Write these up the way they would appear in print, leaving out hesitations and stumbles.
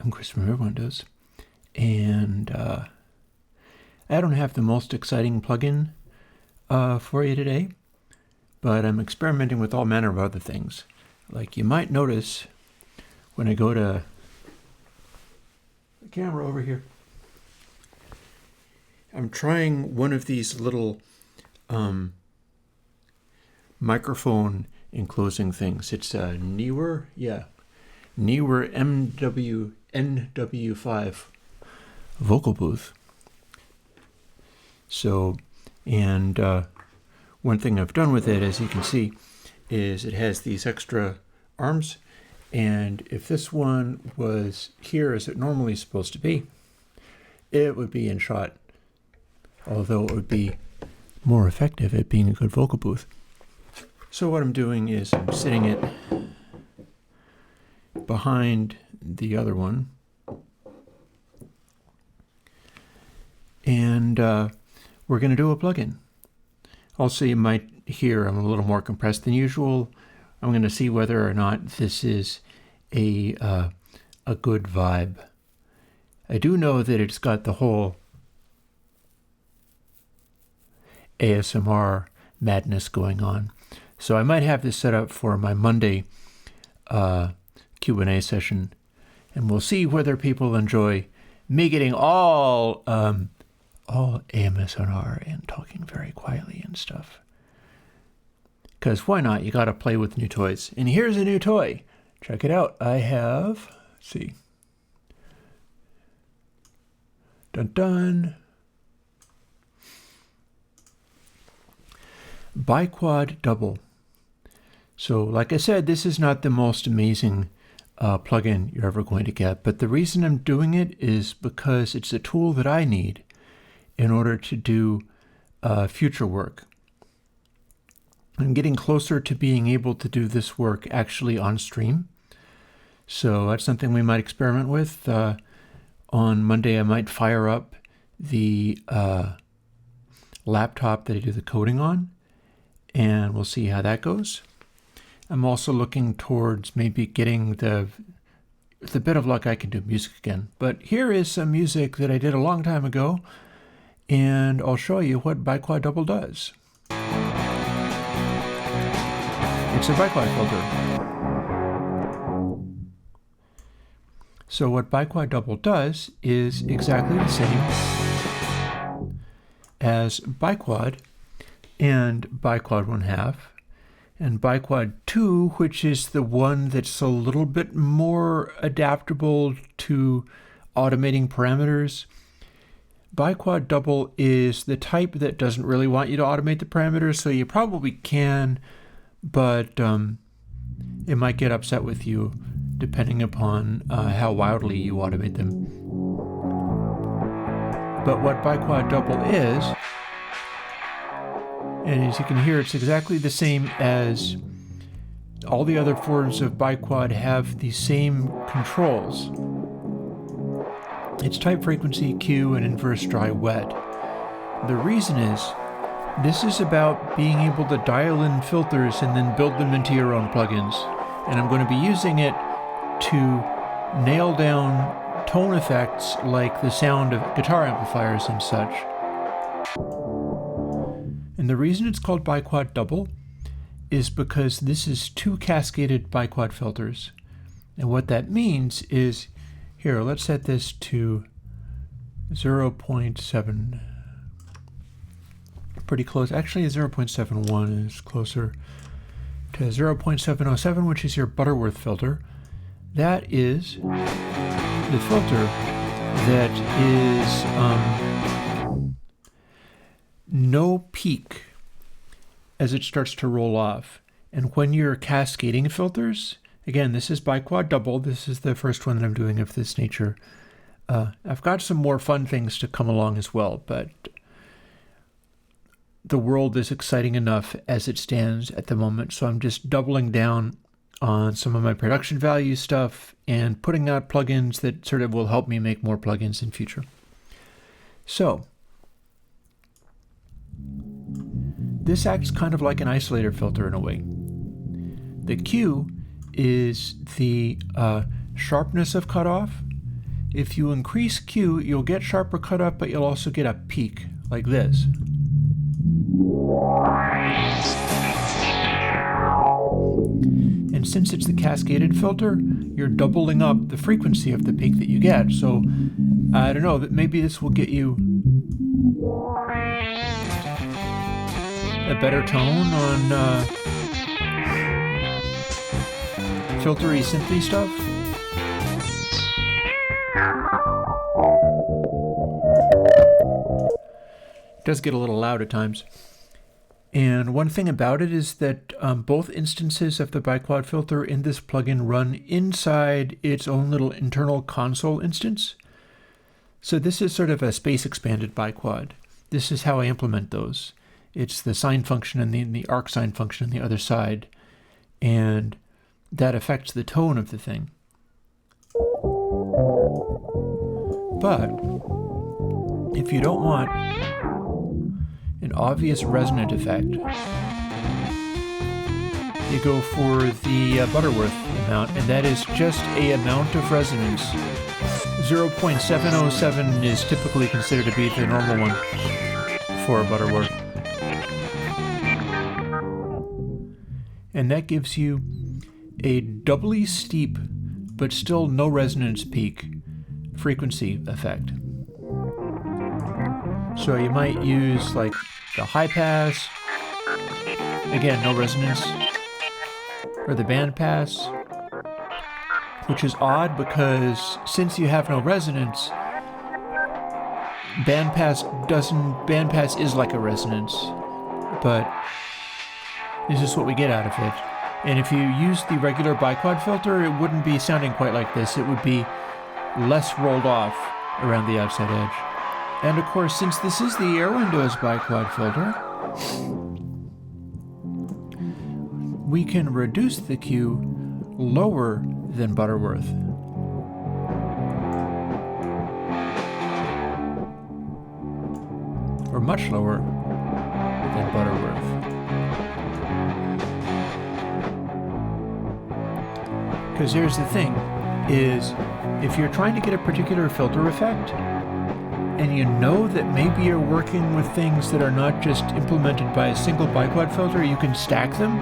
I'm Chris from Airwindows, and I don't have the most exciting plugin for you today, but I'm experimenting with all manner of other things. Like you might notice when I go to the camera over here, I'm trying one of these little microphone enclosing things. It's a Neewer NW5 vocal booth. So, and one thing I've done with it, as you can see, is it has these extra arms, and if this one was here as it normally is supposed to be, it would be in shot, although it would be more effective at being a good vocal booth. So what I'm doing is I'm sitting it behind the other one, and we're going to do a plugin. Also, you might hear I'm a little more compressed than usual. I'm going to see whether or not this is a good vibe. I do know that it's got the whole ASMR madness going on. So I might have this set up for my Monday Q&A session, and we'll see whether people enjoy me getting all AMSR and talking very quietly and stuff. Because why not? You got to play with new toys. And here's a new toy. Check it out. I have, let's see. Dun dun. BiQuadDouble. So like I said, this is not the most amazing plugin you're ever going to get, but the reason I'm doing it is because it's a tool that I need in order to do future work. I'm getting closer to being able to do this work actually on stream. So that's something we might experiment with. On Monday, I might fire up the laptop that I do the coding on, and we'll see how that goes. I'm also looking towards maybe getting with a bit of luck, I can do music again. But here is some music that I did a long time ago, and I'll show you what BiQuadDouble does. It's a BiQuad filter. So what BiQuadDouble does is exactly the same as BiQuad and BiQuad 1/2 and BiQuad 2, which is the one that's a little bit more adaptable to automating parameters. BiQuadDouble is the type that doesn't really want you to automate the parameters, so you probably can, but it might get upset with you depending upon how wildly you automate them. But what BiQuadDouble is, and as you can hear, it's exactly the same as all the other forms of BiQuad have the same controls. It's type, frequency, Q, and inverse dry wet. The reason is, this is about being able to dial in filters and then build them into your own plugins. And I'm going to be using it to nail down tone effects like the sound of guitar amplifiers and such. And the reason it's called BiQuadDouble is because this is 2 cascaded BiQuad filters. And what that means is, here, let's set this to 0.7. Pretty close. Actually, 0.71 is closer to 0.707, which is your Butterworth filter. That is the filter that is no peak as it starts to roll off. And when you're cascading filters, again, this is BiQuadDouble. This is the first one that I'm doing of this nature. I've got some more fun things to come along as well, but the world is exciting enough as it stands at the moment, so I'm just doubling down on some of my production value stuff and putting out plugins that sort of will help me make more plugins in future. So this acts kind of like an isolator filter in a way. The Q is the sharpness of cutoff, If you increase Q, you'll get sharper cutoff, but you'll also get a peak, like this. And since it's the cascaded filter, you're doubling up the frequency of the peak that you get. So, I don't know, maybe this will get you a better tone on filtery, synthy stuff. It does get a little loud at times. And one thing about it is that both instances of the BiQuad filter in this plugin run inside its own little internal console instance. So this is sort of a space-expanded BiQuad. This is how I implement those. It's the sine function and the arc sine function on the other side. And that affects the tone of the thing. But if you don't want an obvious resonant effect, you go for the Butterworth amount, and that is just a amount of resonance. 0.707 is typically considered to be the normal one for a Butterworth. And that gives you a doubly steep, but still no resonance peak frequency effect. So you might use like the high pass, again, no resonance, or the band pass, which is odd because since you have no resonance, band pass is like a resonance, but this is what we get out of it. And if you use the regular BiQuad filter, it wouldn't be sounding quite like this. It would be less rolled off around the outside edge. And of course, since this is the Airwindows BiQuad filter, we can reduce the Q lower than Butterworth. Or much lower than Butterworth. Because here's the thing, is if you're trying to get a particular filter effect, and you know that maybe you're working with things that are not just implemented by a single BiQuad filter, you can stack them.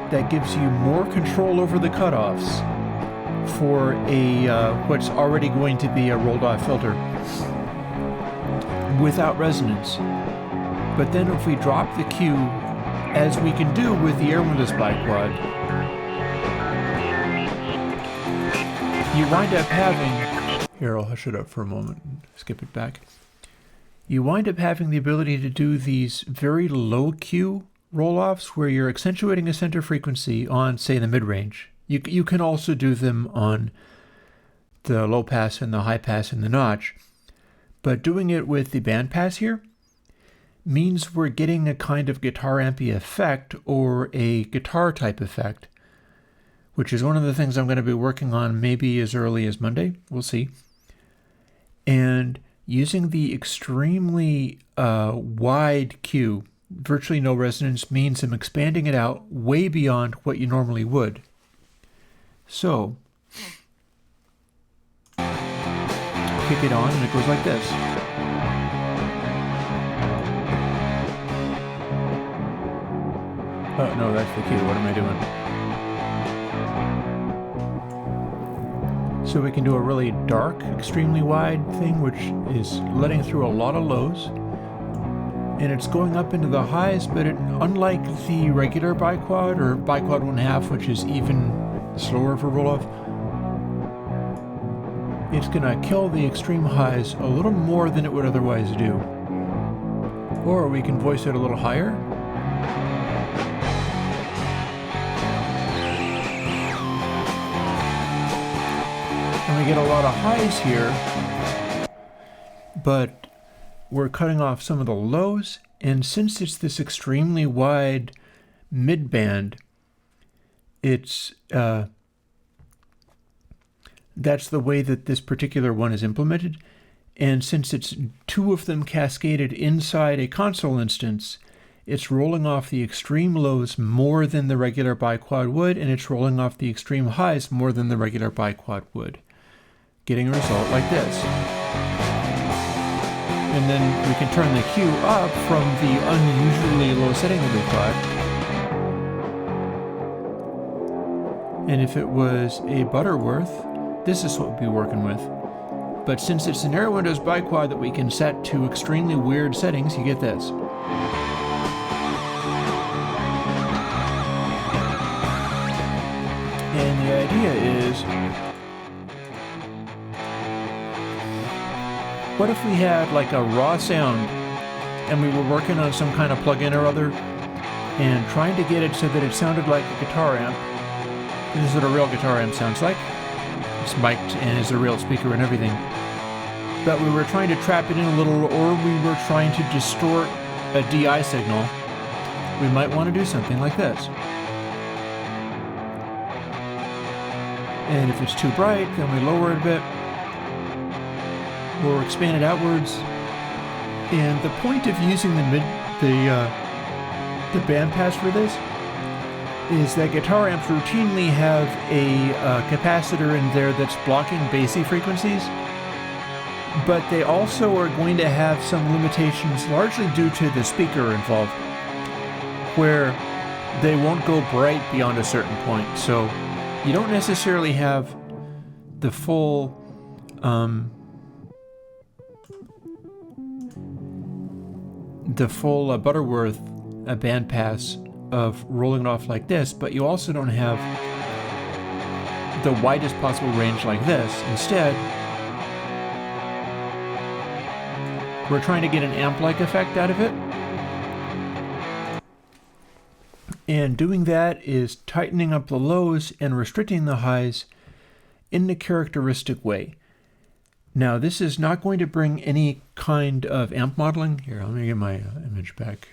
That gives you more control over the cutoffs for a what's already going to be a rolled off filter without resonance. But then if we drop the Q, as we can do with the Airwindows BiQuad, you wind up having... Here, I'll hush it up for a moment and skip it back. You wind up having the ability to do these very low Q roll-offs where you're accentuating a center frequency on, say, the mid-range. You can also do them on the low pass and the high pass and the notch. But doing it with the band pass here means we're getting a kind of guitar ampy effect or a guitar type effect, which is one of the things I'm going to be working on maybe as early as Monday. We'll see. And using the extremely wide Q, virtually no resonance, means I'm expanding it out way beyond what you normally would. So, kick it on and it goes like this. Oh, no, that's the Q. What am I doing? So we can do a really dark, extremely wide thing, which is letting through a lot of lows. And it's going up into the highs, but unlike the regular BiQuad or BiQuad 1/2, which is even slower for roll-off, it's going to kill the extreme highs a little more than it would otherwise do. Or we can voice it a little higher. And we get a lot of highs here, but we're cutting off some of the lows, and since it's this extremely wide mid-band, it's that's the way that this particular one is implemented. And since it's two of them cascaded inside a console instance, it's rolling off the extreme lows more than the regular BiQuad would, and it's rolling off the extreme highs more than the regular BiQuad would. getting a result like this. And then we can turn the Q up from the unusually low setting that we've got. And if it was a Butterworth, this is what we'd be working with. But since it's an Airwindows BiQuad that we can set to extremely weird settings, you get this. And the idea is, what if we had like a raw sound and we were working on some kind of plugin or other and trying to get it so that it sounded like a guitar amp. This is what a real guitar amp sounds like. It's mic'd and is a real speaker and everything. But we were trying to trap it in a little, or we were trying to distort a DI signal. We might want to do something like this. And if it's too bright, then we lower it a bit, or expand it outwards. And the point of using the bandpass for this is that guitar amps routinely have a capacitor in there that's blocking bassy frequencies, but they also are going to have some limitations, largely due to the speaker involved, where they won't go bright beyond a certain point. So you don't necessarily have the full Butterworth bandpass of rolling it off like this, but you also don't have the widest possible range like this. Instead, we're trying to get an amp-like effect out of it. And doing that is tightening up the lows and restricting the highs in the characteristic way. Now, this is not going to bring any kind of amp modeling. Here, let me get my image back.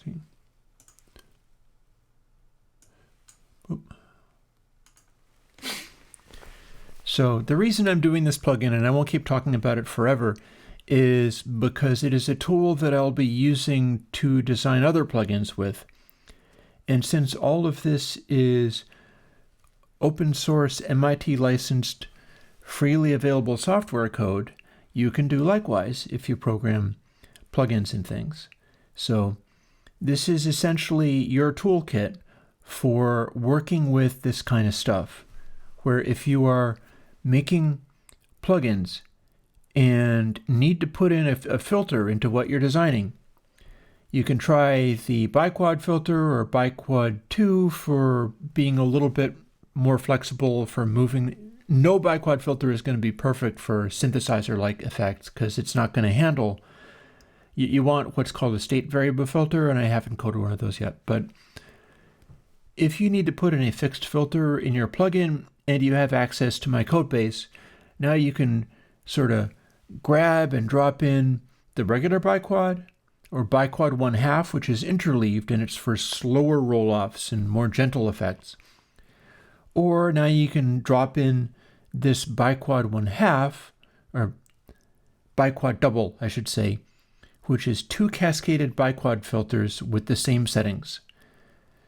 See? Oop. So the reason I'm doing this plugin, and I won't keep talking about it forever, is because it is a tool that I'll be using to design other plugins with. And since all of this is open source, MIT licensed, freely available software code, you can do likewise if you program plugins and things. So this is essentially your toolkit for working with this kind of stuff, where if you are making plugins and need to put in a filter into what you're designing, you can try the BiQuad filter or BiQuad 2 for being a little bit more flexible for moving. No BiQuad filter is going to be perfect for synthesizer-like effects because it's not going to handle. You want what's called a state variable filter, and I haven't coded one of those yet. But if you need to put in a fixed filter in your plugin and you have access to my code base, now you can sort of grab and drop in the regular BiQuad, or BiQuad 1/2, which is interleaved and it's for slower roll-offs and more gentle effects. Or now you can drop in this BiQuad 1/2, or BiQuadDouble, I should say, which is 2 cascaded BiQuad filters with the same settings.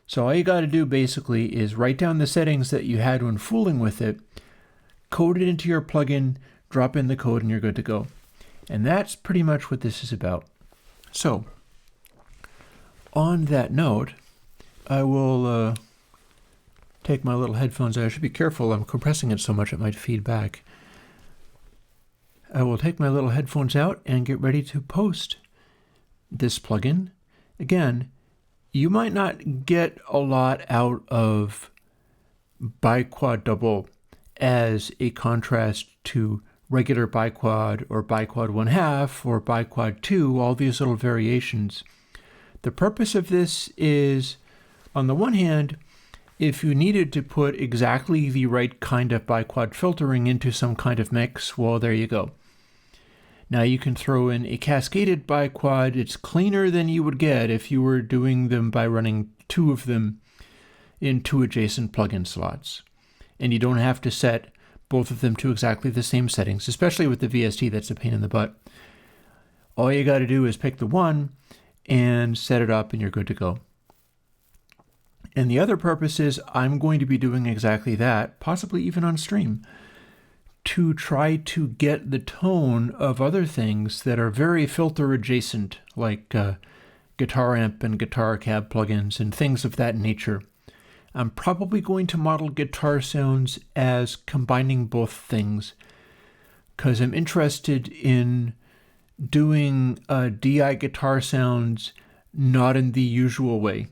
So all you got to do basically is write down the settings that you had when fooling with it, code it into your plugin, drop in the code, and you're good to go. And that's pretty much what this is about. So, on that note, I will take my little headphones out. I should be careful. I'm compressing it so much it might feed back. I will take my little headphones out and get ready to post this plugin. Again, you might not get a lot out of BiQuadDouble as a contrast to regular BiQuad or BiQuad 1/2 or BiQuad 2, all these little variations. The purpose of this is, on the one hand, if you needed to put exactly the right kind of BiQuad filtering into some kind of mix, well, there you go. Now you can throw in a cascaded BiQuad. It's cleaner than you would get if you were doing them by running 2 of them in 2 adjacent plugin slots. And you don't have to set both of them to exactly the same settings, especially with the VST. That's a pain in the butt. All you got to do is pick the one and set it up and you're good to go. And the other purpose is I'm going to be doing exactly that, possibly even on stream, to try to get the tone of other things that are very filter adjacent, like guitar amp and guitar cab plugins and things of that nature. I'm probably going to model guitar sounds as combining both things, because I'm interested in doing DI guitar sounds not in the usual way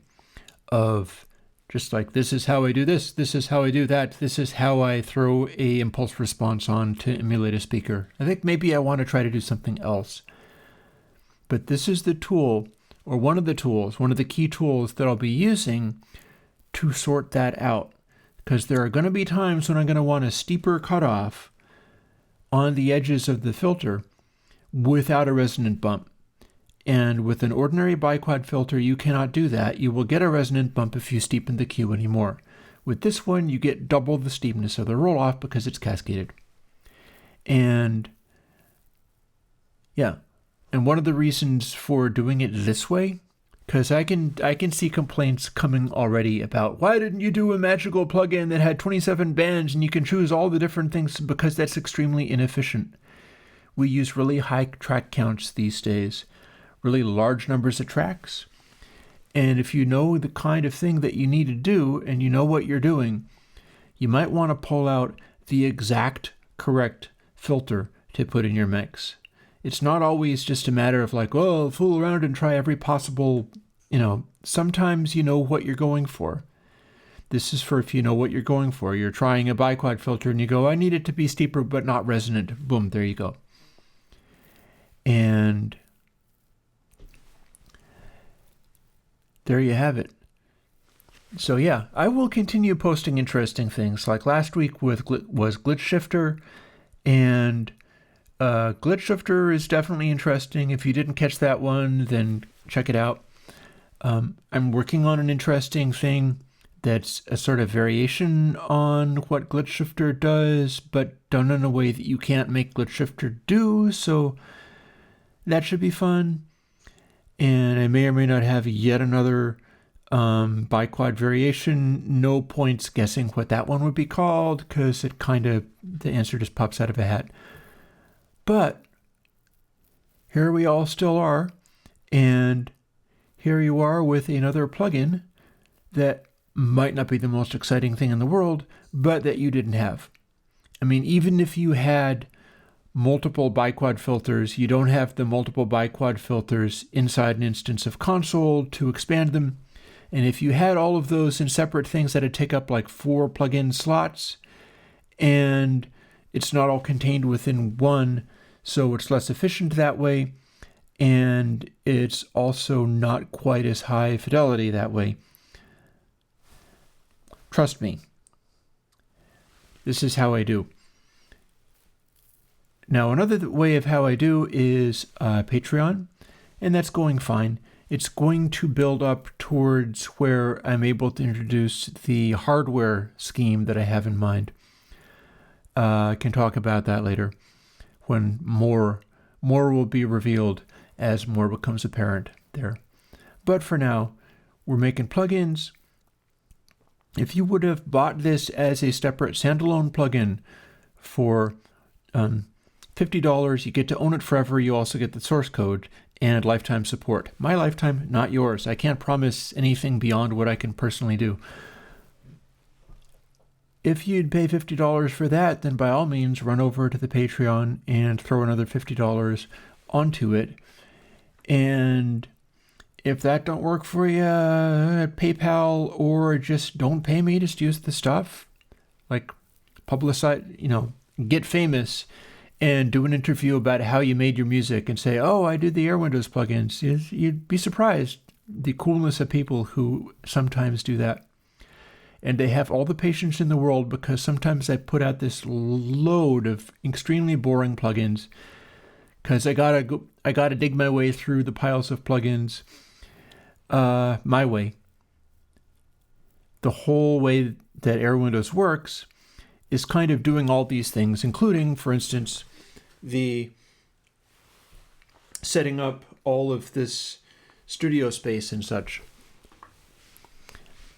of just like, this is how I do this, this is how I do that, this is how I throw a impulse response on to emulate a speaker. I think maybe I want to try to do something else. But this is the tool, or one of the tools, one of the key tools that I'll be using to sort that out. Because there are going to be times when I'm going to want a steeper cutoff on the edges of the filter without a resonant bump. And with an ordinary BiQuad filter, you cannot do that. You will get a resonant bump if you steepen the Q anymore. With this one, you get double the steepness of the roll-off because it's cascaded. And yeah, and one of the reasons for doing it this way, because I can see complaints coming already about, why didn't you do a magical plugin that had 27 bands and you can choose all the different things? Because that's extremely inefficient. We use really high track counts these days, really large numbers of tracks. And if you know the kind of thing that you need to do and you know what you're doing, you might want to pull out the exact correct filter to put in your mix. It's not always just a matter of like, oh, fool around and try every possible, sometimes you know what you're going for. This is for if you know what you're going for. You're trying a BiQuad filter and you go, I need it to be steeper but not resonant. Boom, there you go. And there you have it. So yeah, I will continue posting interesting things. Like last week was Glitch Shifter, and Glitch Shifter is definitely interesting. If you didn't catch that one, then check it out. I'm working on an interesting thing that's a sort of variation on what Glitch Shifter does, but done in a way that you can't make Glitch Shifter do, so that should be fun. And I may or may not have yet another BiQuad variation. No points guessing what that one would be called, because the answer just pops out of a hat. But here we all still are, and here you are with another plugin that might not be the most exciting thing in the world, but that you didn't have. I mean, even if you had multiple BiQuad filters, you don't have the multiple BiQuad filters inside an instance of console to expand them. And if you had all of those in separate things, that'd take up like 4 plugin slots, and it's not all contained within one, so it's less efficient that way, and it's also not quite as high fidelity that way. Trust me, this is how I do. Now, another way of how I do is Patreon, and that's going fine. It's going to build up towards where I'm able to introduce the hardware scheme that I have in mind. I can talk about that later, when more will be revealed as more becomes apparent there. But for now, we're making plugins. If you would have bought this as a separate standalone plugin for $50, you get to own it forever. You also get the source code and lifetime support. My lifetime, not yours. I can't promise anything beyond what I can personally do. If you'd pay $50 for that, then by all means run over to the Patreon and throw another $50 onto it. And if that don't work for you, PayPal, or just don't pay me, just use the stuff. Like publicize, get famous and do an interview about how you made your music and say, oh, I do the Airwindows plugins. You'd be surprised the coolness of people who sometimes do that. And they have all the patience in the world, because sometimes I put out this load of extremely boring plugins because I gotta dig my way through the piles of plugins my way. The whole way that Airwindows works is kind of doing all these things, including, for instance, the setting up all of this studio space and such,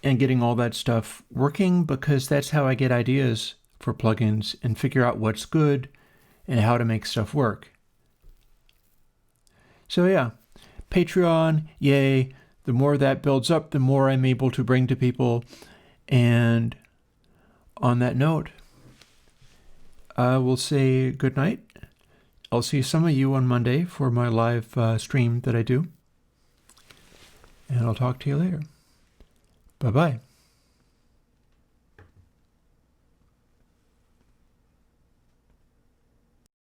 and getting all that stuff working, because that's how I get ideas for plugins and figure out what's good and how to make stuff work. So yeah, Patreon, yay. The more that builds up, the more I'm able to bring to people. And on that note, I will say good night. I'll see some of you on Monday for my live stream that I do. And I'll talk to you later. Bye-bye.